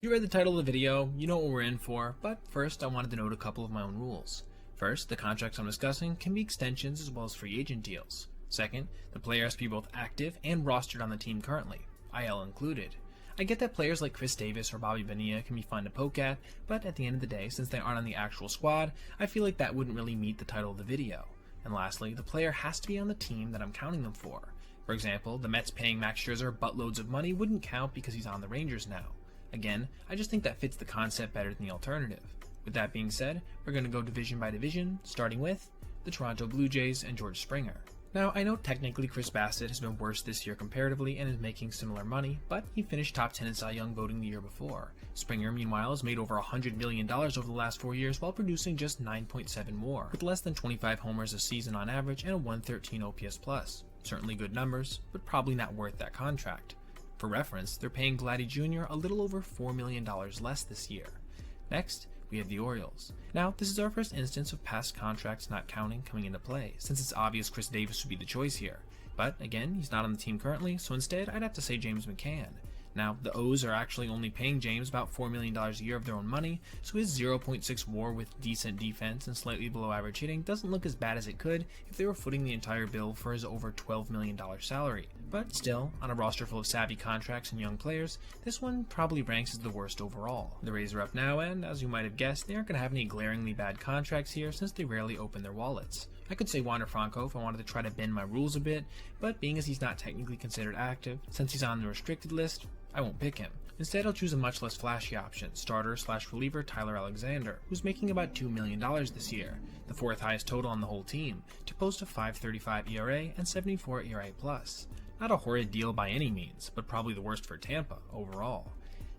You read the title of the video, you know what we're in for, but first I wanted to note a couple of my own rules. First, the contracts I'm discussing can be extensions as well as free agent deals. Second, the player has to be both active and rostered on the team currently, IL included. I get that players like Chris Davis or Bobby Bonilla can be fun to poke at, but at the end of the day, since they aren't on the actual squad, I feel like that wouldn't really meet the title of the video. And lastly, the player has to be on the team that I'm counting them for. For example, the Mets paying Max Scherzer buttloads of money wouldn't count because he's on the Rangers now. Again, I just think that fits the concept better than the alternative. With that being said, we're going to go division by division, starting with the Toronto Blue Jays and George Springer. Now, I know technically Chris Bassett has been worse this year comparatively and is making similar money, but he finished top 10 in Cy Young voting the year before. Springer, meanwhile, has made over $100 million over the last 4 years while producing just 9.7 WAR, with less than 25 homers a season on average and a 113 OPS+. Certainly good numbers, but probably not worth that contract. For reference, they're paying Vladdy Jr. a little over $4 million less this year. Next, we have the Orioles. Now, this is our first instance of past contracts not counting coming into play, since it's obvious Chris Davis would be the choice here. But again, he's not on the team currently, so instead I'd have to say James McCann. Now, the O's are actually only paying James about $4 million a year of their own money, so his 0.6 WAR with decent defense and slightly below average hitting doesn't look as bad as it could if they were footing the entire bill for his over $12 million salary. But still, on a roster full of savvy contracts and young players, this one probably ranks as the worst overall. The Rays are up now, and as you might have guessed, they aren't going to have any glaringly bad contracts here since they rarely open their wallets. I could say Wander Franco if I wanted to try to bend my rules a bit, but being as he's not technically considered active, since he's on the restricted list, I won't pick him. Instead, I'll choose a much less flashy option, starter/reliever Tyler Alexander, who's making about $2 million this year, the fourth highest total on the whole team, to post a 5.35 ERA and 74 ERA+. Not a horrid deal by any means, but probably the worst for Tampa overall.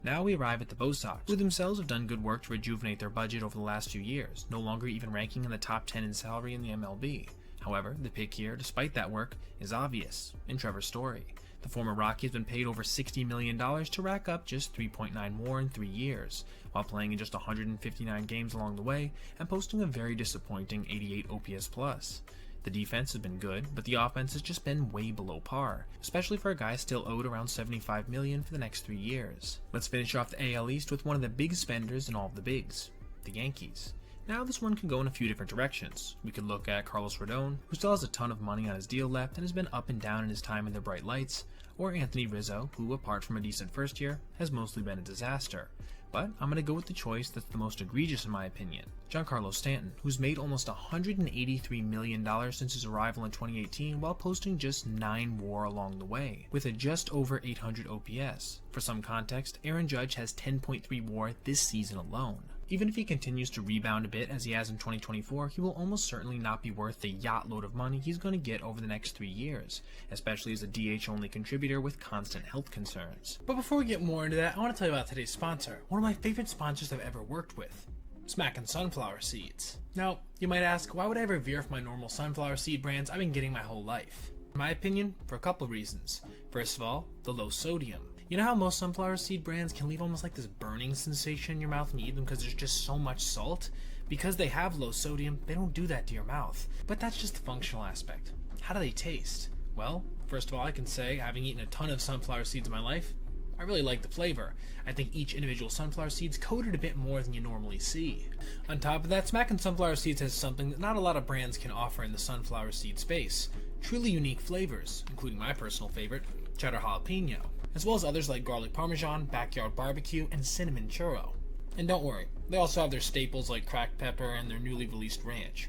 Now we arrive at the Bo Sox, who themselves have done good work to rejuvenate their budget over the last few years, no longer even ranking in the top 10 in salary in the MLB. However, the pick here, despite that work, is obvious, in Trevor Story. The former Rocky has been paid over $60 million to rack up just 3.9 WAR in 3 years, while playing in just 159 games along the way and posting a very disappointing 88 OPS+. The defense has been good, but the offense has just been way below par, especially for a guy still owed around $75 million for the next 3 years. Let's finish off the AL East with one of the big spenders in all of the bigs, the Yankees. Now this one can go in a few different directions. We could look at Carlos Rodon, who still has a ton of money on his deal left and has been up and down in his time in the bright lights, or Anthony Rizzo, who apart from a decent first year, has mostly been a disaster. But I'm going to go with the choice that's the most egregious in my opinion, Giancarlo Stanton, who's made almost $183 million since his arrival in 2018 while posting just 9 WAR along the way, with a just over 800 OPS. For some context, Aaron Judge has 10.3 WAR this season alone. Even if he continues to rebound a bit as he has in 2024, he will almost certainly not be worth the yacht load of money he's going to get over the next 3 years, especially as a DH-only contributor with constant health concerns. But before we get more into that, I want to tell you about today's sponsor, one of my favorite sponsors I've ever worked with, Smackin' Sunflower Seeds. Now, you might ask, why would I ever veer from my normal sunflower seed brands I've been getting my whole life? In my opinion, for a couple reasons. First of all, the low sodium. You know how most sunflower seed brands can leave almost like this burning sensation in your mouth when you eat them because there's just so much salt? Because they have low sodium, they don't do that to your mouth. But that's just the functional aspect. How do they taste? Well, first of all, I can say, having eaten a ton of sunflower seeds in my life, I really like the flavor. I think each individual sunflower seed's coated a bit more than you normally see. On top of that, Smackin' Sunflower Seeds has something that not a lot of brands can offer in the sunflower seed space. Truly unique flavors, including my personal favorite, cheddar jalapeno, as well as others like garlic parmesan, backyard barbecue, and cinnamon churro. And don't worry, they also have their staples like cracked pepper and their newly released ranch.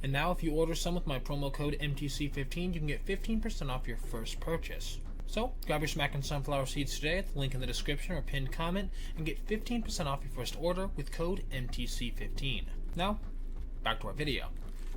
And now if you order some with my promo code MTC15, you can get 15% off your first purchase. So, grab your Smackin' Sunflower Seeds today at the link in the description or pinned comment and get 15% off your first order with code MTC15. Now, back to our video.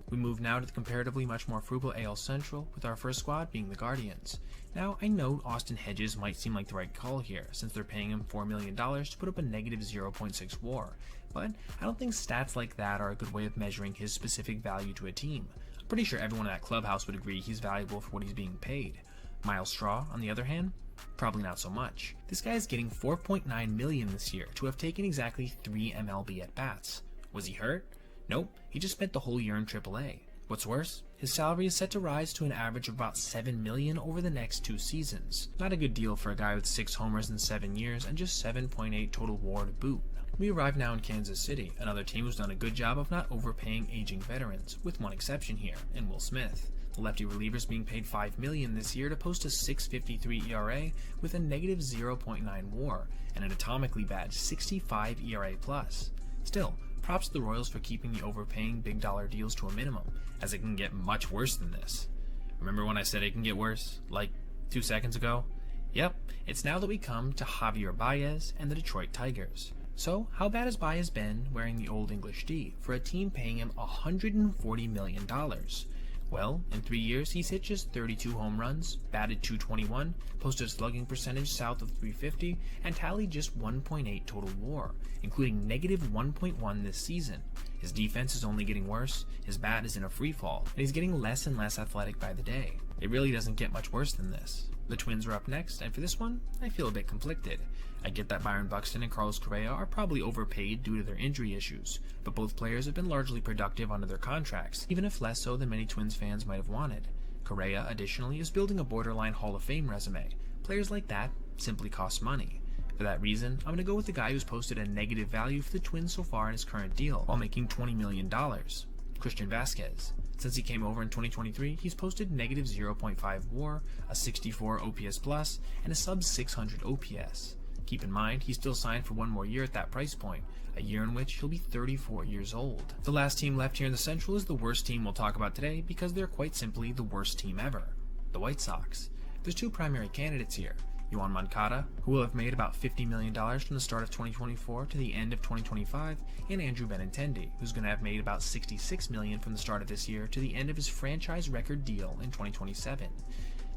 We move now to the comparatively much more frugal AL Central, with our first squad being the Guardians. Now, I know Austin Hedges might seem like the right call here, since they're paying him $4 million to put up a negative 0.6 WAR, but I don't think stats like that are a good way of measuring his specific value to a team. I'm pretty sure everyone in that clubhouse would agree he's valuable for what he's being paid. Miles Straw, on the other hand, probably not so much. This guy is getting $4.9 million this year to have taken exactly 3 MLB at-bats. Was he hurt? Nope, he just spent the whole year in AAA. What's worse, his salary is set to rise to an average of about $7 million over the next 2 seasons. Not a good deal for a guy with 6 homers in 7 years and just 7.8 total WAR to boot. We arrive now in Kansas City, another team who's done a good job of not overpaying aging veterans, with one exception here, in Will Smith. The lefty reliever is being paid $5 million this year to post a .653 ERA with a negative 0.9 WAR and an atomically bad 65 ERA+. Still, props to the Royals for keeping the overpaying big dollar deals to a minimum, as it can get much worse than this. Remember when I said it can get worse, like 2 seconds ago? Yep, it's now that we come to Javier Baez and the Detroit Tigers. So, how bad has Baez been wearing the Old English D for a team paying him $140 million? Well, in 3 years, he's hit just 32 home runs, batted .221, posted a slugging percentage south of .350, and tallied just 1.8 total WAR, including negative 1.1 this season. His defense is only getting worse, his bat is in a free fall, and he's getting less and less athletic by the day. It really doesn't get much worse than this. The Twins are up next, and for this one, I feel a bit conflicted. I get that Byron Buxton and Carlos Correa are probably overpaid due to their injury issues, but both players have been largely productive under their contracts, even if less so than many Twins fans might have wanted. Correa, additionally, is building a borderline Hall of Fame resume. Players like that simply cost money. For that reason, I'm going to go with the guy who's posted a negative value for the Twins so far in his current deal, while making $20 million. Christian Vasquez. Since he came over in 2023, he's posted negative 0.5 WAR, a 64 OPS+, and a sub-600 OPS. Keep in mind, he's still signed for one more year at that price point, a year in which he'll be 34 years old. The last team left here in the Central is the worst team we'll talk about today because they're quite simply the worst team ever, the White Sox. There's 2 primary candidates here. Yoan Moncada, who will have made about $50 million from the start of 2024 to the end of 2025, and Andrew Benintendi, who's going to have made about $66 million from the start of this year to the end of his franchise record deal in 2027.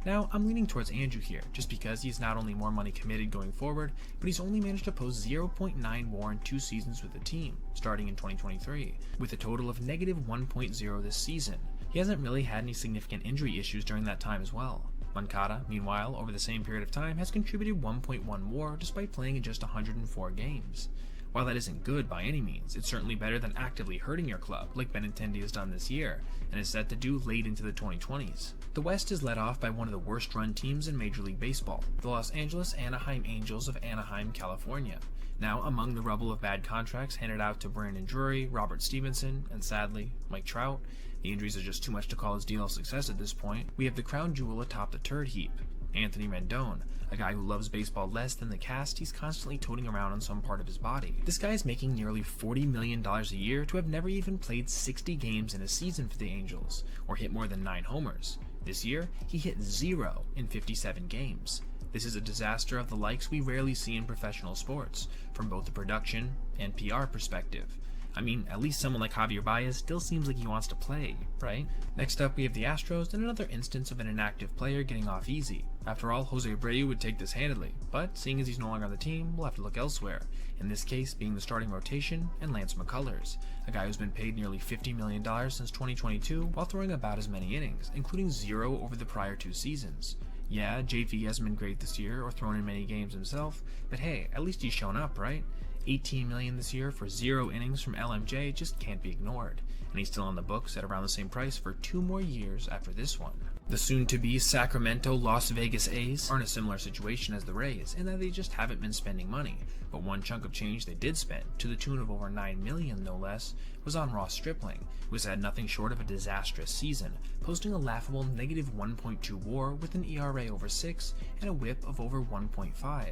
Now, I'm leaning towards Andrew here, just because he's not only more money committed going forward, but he's only managed to post 0.9 WAR in 2 seasons with the team, starting in 2023, with a total of negative 1.0 this season. He hasn't really had any significant injury issues during that time as well. Moncada, meanwhile, over the same period of time, has contributed 1.1 WAR despite playing in just 104 games. While that isn't good by any means, it's certainly better than actively hurting your club, like Benintendi has done this year, and is set to do late into the 2020s. The West is led off by one of the worst-run teams in Major League Baseball, the Los Angeles Anaheim Angels of Anaheim, California. Now, among the rubble of bad contracts handed out to Brandon Drury, Robert Stevenson, and sadly, Mike Trout, the injuries are just too much to call his deal a success at this point, we have the crown jewel atop the turd heap, Anthony Rendon, a guy who loves baseball less than the cast he's constantly toting around on some part of his body. This guy is making nearly $40 million a year to have never even played 60 games in a season for the Angels, or hit more than 9 homers. This year, he hit 0 in 57 games. This is a disaster of the likes we rarely see in professional sports, from both the production and PR perspective. I mean, at least someone like Javier Baez still seems like he wants to play, right? Next up, we have the Astros and another instance of an inactive player getting off easy. After all, Jose Abreu would take this handedly, but seeing as he's no longer on the team, we'll have to look elsewhere. In this case, being the starting rotation and Lance McCullers, a guy who's been paid nearly $50 million since 2022 while throwing about as many innings, including 0 over the prior 2 seasons. Yeah, JV hasn't been great this year or thrown in many games himself, but hey, at least he's shown up, right? $18 million this year for 0 innings from LMJ just can't be ignored, and he's still on the books at around the same price for 2 more years after this one. The soon-to-be Sacramento Las Vegas A's are in a similar situation as the Rays in that they just haven't been spending money, but one chunk of change they did spend, to the tune of over $9 million no less, was on Ross Stripling, who has had nothing short of a disastrous season, posting a laughable negative 1.2 WAR with an ERA over 6 and a WHIP of over 1.5.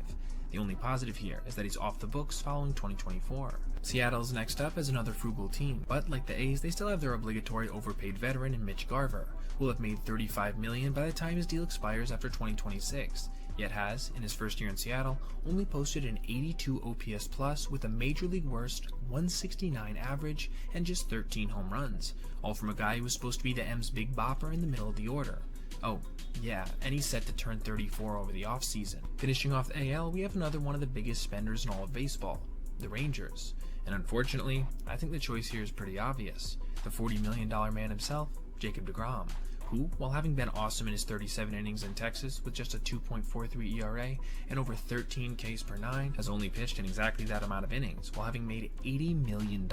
The only positive here is that he's off the books following 2024. Seattle's next up as another frugal team, but like the A's, they still have their obligatory overpaid veteran in Mitch Garver, who will have made $35 million by the time his deal expires after 2026, yet has, in his first year in Seattle, only posted an 82 OPS plus with a major league worst 169 average and just 13 home runs, all from a guy who was supposed to be the M's big bopper in the middle of the order. Oh, yeah, and he's set to turn 34 over the offseason. Finishing off the AL, we have another one of the biggest spenders in all of baseball, the Rangers. And unfortunately, I think the choice here is pretty obvious. The $40 million man himself, Jacob deGrom, who, while having been awesome in his 37 innings in Texas with just a 2.43 ERA and over 13 Ks per nine, has only pitched in exactly that amount of innings while having made $80 million.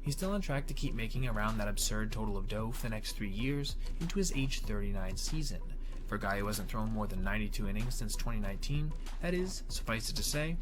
He's still on track to keep making around that absurd total of dough for the next 3 years into his age 39 season. For a guy who hasn't thrown more than 92 innings since 2019, that is, suffice it to say,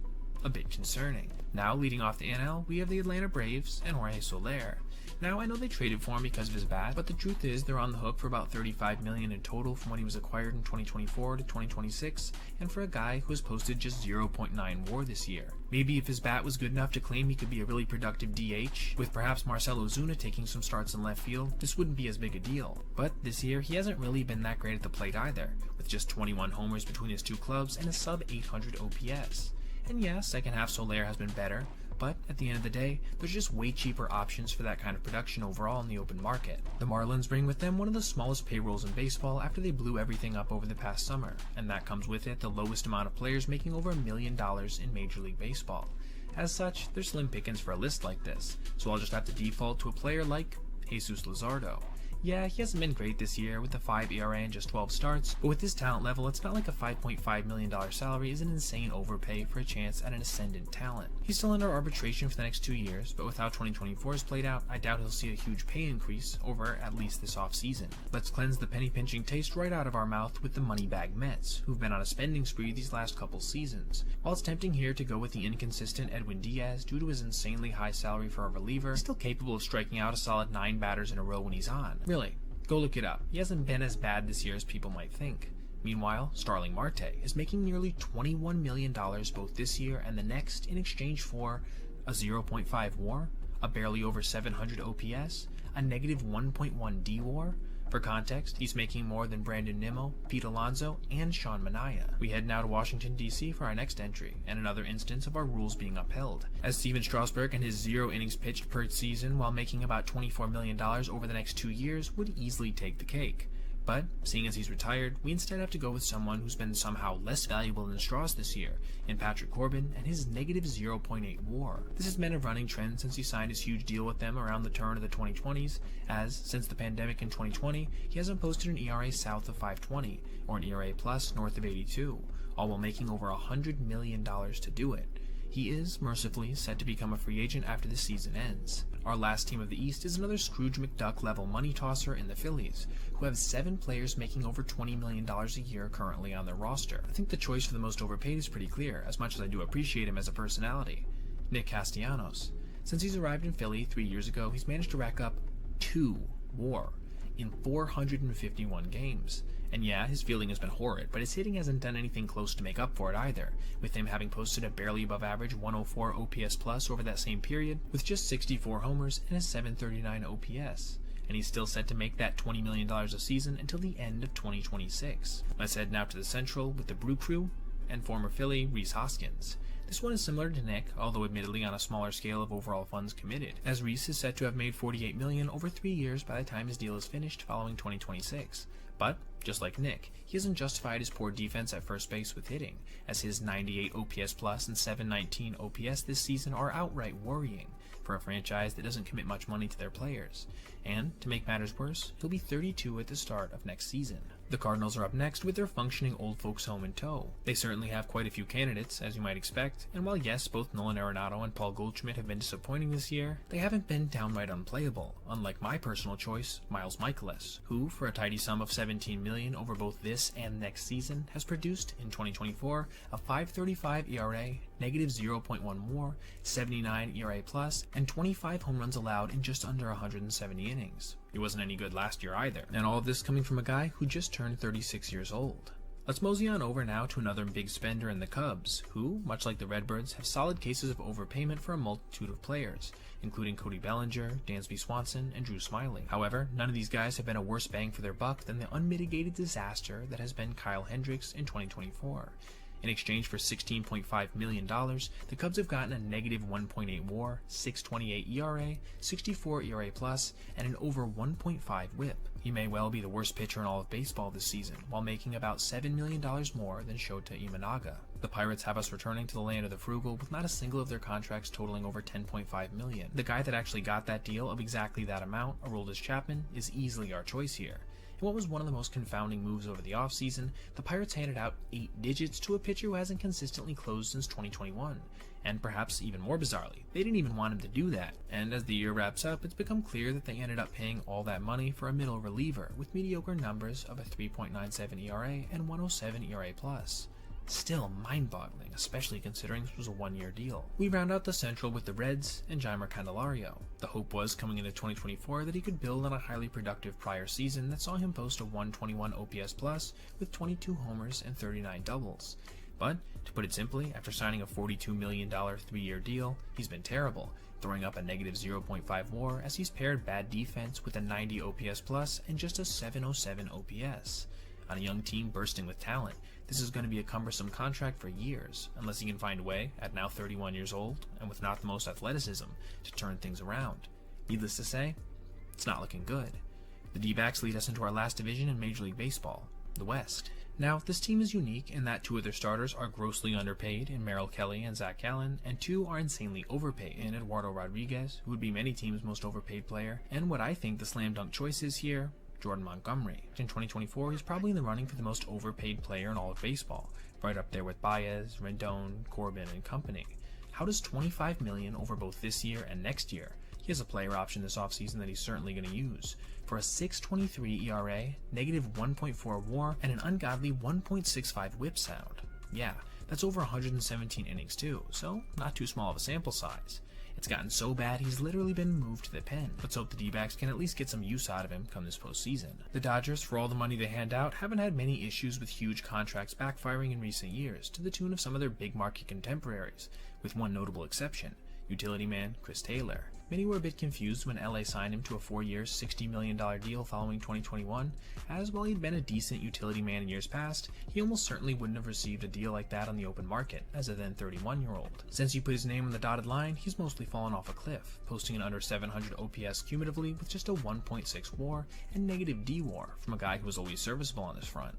a bit concerning. Now, leading off the NL, we have the Atlanta Braves and Jorge Soler. Now, I know they traded for him because of his bat, but the truth is they're on the hook for about $35 million in total from when he was acquired in 2024 to 2026, and for a guy who has posted just 0.9 WAR this year. Maybe if his bat was good enough to claim he could be a really productive DH, with perhaps Marcell Ozuna taking some starts in left field, this wouldn't be as big a deal. But this year, he hasn't really been that great at the plate either, with just 21 homers between his two clubs and a sub-800 OPS. And yeah, second half Soler has been better, but at the end of the day, there's just way cheaper options for that kind of production overall in the open market. The Marlins bring with them one of the smallest payrolls in baseball after they blew everything up over the past summer, and that comes with it the lowest amount of players making over $1 million in Major League Baseball. As such, there's slim pickings for a list like this, so I'll just have to default to a player like Jesus Luzardo. Yeah, he hasn't been great this year with a 5 ERA and just 12 starts, but with his talent level, it's not like a $5.5 million salary is an insane overpay for a chance at an ascendant talent. He's still under arbitration for the next 2 years, but with how 2024 is played out, I doubt he'll see a huge pay increase over at least this offseason. Let's cleanse the penny-pinching taste right out of our mouth with the Moneybag Mets, who've been on a spending spree these last couple seasons. While it's tempting here to go with the inconsistent Edwin Diaz due to his insanely high salary for a reliever, he's still capable of striking out a solid 9 batters in a row when he's on. Really, go look it up. He hasn't been as bad this year as people might think. Meanwhile, Starling Marte is making nearly $21 million both this year and the next in exchange for a 0.5 WAR, a barely over 700 OPS, a negative 1.1 D WAR. For context, he's making more than Brandon Nimmo, Pete Alonso, and Sean Manaea. We head now to Washington, D.C. for our next entry, and another instance of our rules being upheld, as Steven Strasburg and his 0 innings pitched per season while making about $24 million over the next 2 years would easily take the cake. But, seeing as he's retired, we instead have to go with someone who's been somehow less valuable than Strauss this year, in Patrick Corbin and his negative 0.8 WAR. This has been a running trend since he signed his huge deal with them around the turn of the 2020s, as, since the pandemic in 2020, he hasn't posted an ERA south of 5.20, or an ERA plus north of 82, all while making over $100 million to do it. He is, mercifully, set to become a free agent after the season ends. Our last team of the East is another Scrooge McDuck-level money tosser in the Phillies, who have 7 players making over $20 million a year currently on their roster. I think the choice for the most overpaid is pretty clear, as much as I do appreciate him as a personality. Nick Castellanos. Since he's arrived in Philly 3 years ago, he's managed to rack up 2 WAR in 451 games. And yeah, his fielding has been horrid, but his hitting hasn't done anything close to make up for it either, with him having posted a barely above average 104 OPS plus over that same period, with just 64 homers and a 739 OPS. And he's still set to make that $20 million a season until the end of 2026. Let's head now to the Central with the Brew Crew and former Philly Rhys Hoskins. This one is similar to Nick, although admittedly on a smaller scale of overall funds committed, as Rhys is set to have made $48 million over 3 years by the time his deal is finished following 2026. But, just like Nick, he hasn't justified his poor defense at first base with hitting, as his 98 OPS plus and 719 OPS this season are outright worrying for a franchise that doesn't commit much money to their players. And, to make matters worse, he'll be 32 at the start of next season. The Cardinals are up next with their functioning old folks home in tow. They certainly have quite a few candidates, as you might expect, and while yes, both Nolan Arenado and Paul Goldschmidt have been disappointing this year, they haven't been downright unplayable, unlike my personal choice, Miles Mikolas, who, for a tidy sum of $17 million over both this and next season, has produced, in 2024, a 5.35 ERA, negative 0.1 WAR, 79 ERA plus, and 25 home runs allowed in just under 170 innings. He wasn't any good last year either, and all of this coming from a guy who just turned 36 years old. Let's mosey on over now to another big spender in the Cubs, who, much like the Redbirds, have solid cases of overpayment for a multitude of players, including Cody Bellinger, Dansby Swanson, and Drew Smyly. However, none of these guys have been a worse bang for their buck than the unmitigated disaster that has been Kyle Hendricks in 2024. In exchange for $16.5 million, the Cubs have gotten a negative 1.8 WAR, 6.28 ERA, 64 ERA plus, and an over 1.5 WHIP. He may well be the worst pitcher in all of baseball this season, while making about $7 million more than Shota Imanaga. The Pirates have us returning to the land of the frugal with not a single of their contracts totaling over $10.5 million. The guy that actually got that deal of exactly that amount, Aroldis Chapman, is easily our choice here. In what was one of the most confounding moves over the offseason, the Pirates handed out 8 digits to a pitcher who hasn't consistently closed since 2021. And perhaps even more bizarrely, they didn't even want him to do that. And as the year wraps up, it's become clear that they ended up paying all that money for a middle reliever with mediocre numbers of a 3.97 ERA and 107 ERA+. Still mind-boggling, especially considering this was a one-year deal. We round out the Central with the Reds and Jeimer Candelario. The hope was coming into 2024 that he could build on a highly productive prior season that saw him post a 121 OPS plus with 22 homers and 39 doubles. But, to put it simply, after signing a $42 million 3-year deal, he's been terrible, throwing up a negative 0.5 WAR as he's paired bad defense with a 90 OPS plus and just a 707 OPS. On a young team bursting with talent, this is going to be a cumbersome contract for years, unless he can find a way, at now 31 years old, and with not the most athleticism, to turn things around. Needless to say, it's not looking good. The D-backs lead us into our last division in Major League Baseball, the West. Now, this team is unique in that 2 of their starters are grossly underpaid in Merrill Kelly and Zach Gallen, and 2 are insanely overpaid in Eduardo Rodriguez, who would be many teams' most overpaid player, and what I think the slam dunk choice is here, Jordan Montgomery. In 2024, he's probably in the running for the most overpaid player in all of baseball, right up there with Baez, Rendon, Corbin, and company. How does $25 million over both this year and next year? He has a player option this offseason that he's certainly going to use. For a 6.23 ERA, negative 1.4 WAR, and an ungodly 1.65 whip sound. Yeah, that's over 117 innings too, so not too small of a sample size. It's gotten so bad he's literally been moved to the pen. Let's hope the D-backs can at least get some use out of him come this postseason. The Dodgers, for all the money they hand out, haven't had many issues with huge contracts backfiring in recent years, to the tune of some of their big market contemporaries, with one notable exception, utility man Chris Taylor. Many were a bit confused when LA signed him to a 4-year, $60 million deal following 2021, as while he'd been a decent utility man in years past, he almost certainly wouldn't have received a deal like that on the open market, as a then 31-year-old. Since he put his name on the dotted line, he's mostly fallen off a cliff, posting an under 700 OPS cumulatively with just a 1.6 WAR and negative D-WAR from a guy who was always serviceable on this front.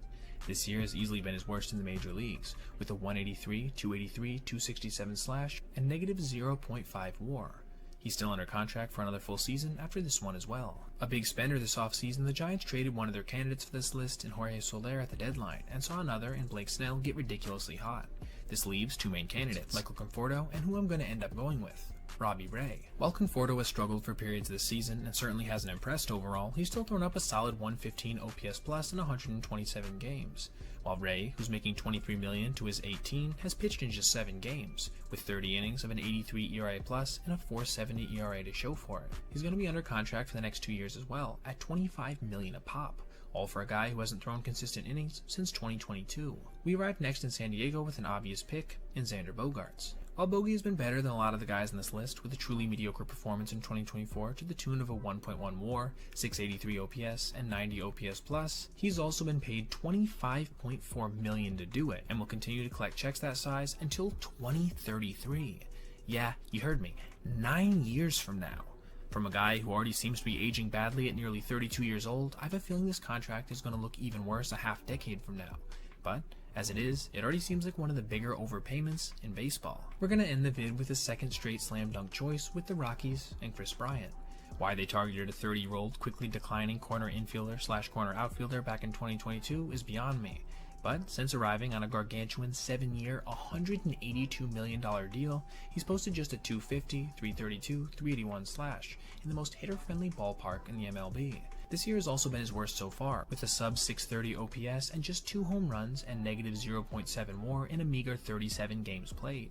This year has easily been his worst in the major leagues, with a 183, 283, 267 slash, and negative 0.5 WAR. He's still under contract for another full season after this one as well. A big spender this offseason, the Giants traded one of their candidates for this list in Jorge Soler at the deadline, and saw another in Blake Snell get ridiculously hot. This leaves 2 main candidates, Michael Conforto and who I'm going to end up going with, Robbie Ray. While Conforto has struggled for periods this season and certainly hasn't impressed overall, he's still thrown up a solid 115 OPS plus in 127 games. While Ray, who's making $23 million to his 18, has pitched in just 7 games, with 30 innings of an 83 ERA plus and a 4.70 ERA to show for it. He's going to be under contract for the next 2 years as well, at $25 million a pop, all for a guy who hasn't thrown consistent innings since 2022. We arrive next in San Diego with an obvious pick in Xander Bogaerts. While Bogey has been better than a lot of the guys on this list, with a truly mediocre performance in 2024 to the tune of a 1.1 WAR, 683 OPS, and 90 OPS plus, he's also been paid $25.4 million to do it, and will continue to collect checks that size until 2033. Yeah, you heard me, 9 years from now. From a guy who already seems to be aging badly at nearly 32 years old, I have a feeling this contract is going to look even worse a half-decade from now. But as it is, it already seems like one of the bigger overpayments in baseball. We're going to end the vid with a second straight slam dunk choice with the Rockies and Chris Bryant. Why they targeted a 30-year-old quickly declining corner infielder / corner outfielder back in 2022 is beyond me. But since arriving on a gargantuan 7-year, $182 million deal, he's posted just a 250, 332, 381 slash in the most hitter-friendly ballpark in the MLB. This year has also been his worst so far, with a sub 630 OPS and just 2 home runs and negative 0.7 WAR in a meager 37 games played.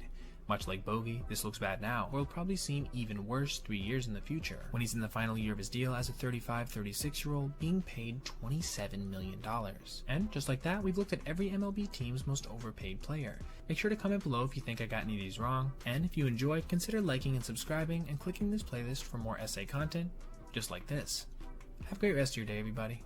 Much like Bogey, this looks bad now, or will probably seem even worse 3 years in the future, when he's in the final year of his deal as a 36-year-old being paid $27 million. And just like that, we've looked at every MLB team's most overpaid player. Make sure to comment below if you think I got any of these wrong, and if you enjoyed, consider liking and subscribing and clicking this playlist for more essay content just like this. Have a great rest of your day, everybody.